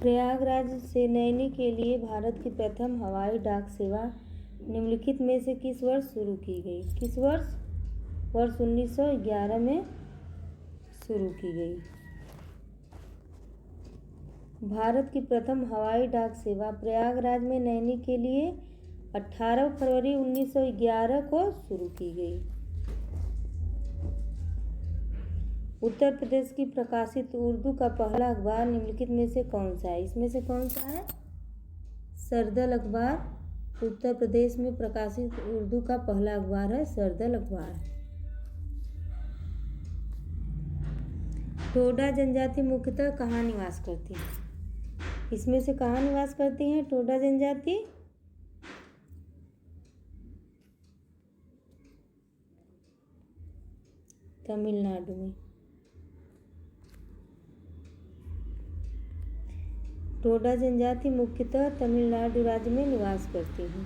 प्रयागराज से नैनी के लिए भारत की प्रथम हवाई डाक सेवा निम्नलिखित में से किस वर्ष शुरू की गई? किस वर्ष? वर्ष 1911 में शुरू की गई। भारत की प्रथम हवाई डाक सेवा प्रयागराज में नैनी के लिए 18 फरवरी 1911 को शुरू की गई। उत्तर प्रदेश की प्रकाशित उर्दू का पहला अखबार निम्नलिखित में से कौन सा है? इसमें से कौन सा है? सरदल अखबार उत्तर प्रदेश में प्रकाशित उर्दू का पहला अखबार है सरदल अखबार। टोडा जनजाति मुख्यतः कहाँ निवास करती है? इसमें से कहाँ निवास करती हैं टोडा जनजाति? तमिलनाडु में। टोडा जनजाति मुख्यतः तमिलनाडु राज्य में निवास करती हैं।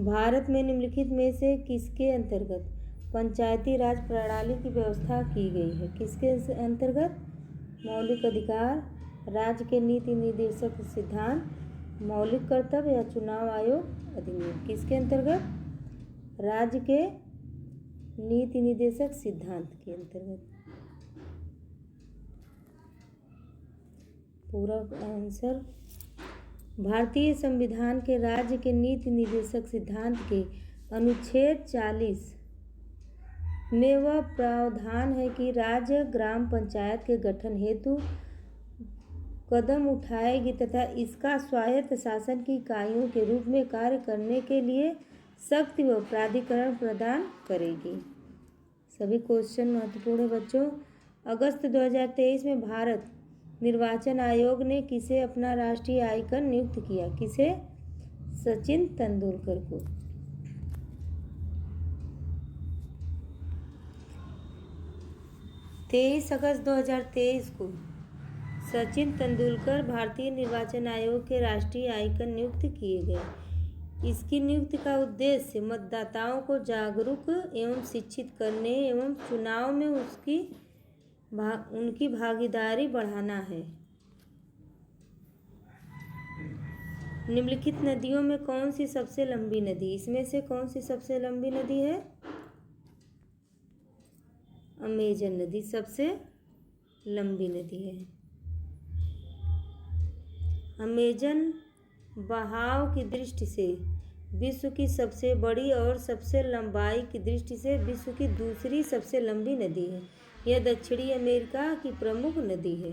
भारत में निम्नलिखित में से किसके अंतर्गत पंचायती राज प्रणाली की व्यवस्था की गई है? किसके अंतर्गत? मौलिक अधिकार, राज्य के नीति निर्देशक सिद्धांत, मौलिक कर्तव्य या चुनाव आयोग अधिनियम? किसके अंतर्गत? राज्य के नीति निर्देशक सिद्धांत के अंतर्गत। पूरा आंसर भारतीय संविधान के राज्य के नीति निर्देशक सिद्धांत के अनुच्छेद 40 में वह प्रावधान है कि राज्य ग्राम पंचायत के गठन हेतु कदम उठाएगी तथा इसका स्वायत्त शासन की इकाइयों के रूप में कार्य करने के लिए शक्ति व प्राधिकरण प्रदान करेगी। सभी क्वेश्चन महत्वपूर्ण है बच्चों। अगस्त 2023 में भारत निर्वाचन आयोग ने किसे अपना राष्ट्रीय आइकन नियुक्त किया? किसे? सचिन तेंदुलकर को। तेईस अगस्त 2023 को सचिन तेंदुलकर भारतीय निर्वाचन आयोग के राष्ट्रीय आइकन नियुक्त किए गए। इसकी नियुक्ति का उद्देश्य मतदाताओं को जागरूक एवं शिक्षित करने एवं चुनाव में उनकी भागीदारी बढ़ाना है। निम्नलिखित नदियों में कौन सी सबसे लंबी नदी? इसमें से कौन सी सबसे लंबी नदी है? अमेजन नदी सबसे लंबी नदी है। अमेजन बहाव की दृष्टि से विश्व की सबसे बड़ी और सबसे लंबाई की दृष्टि से विश्व की दूसरी सबसे लंबी नदी है। यह दक्षिणी अमेरिका की प्रमुख नदी है।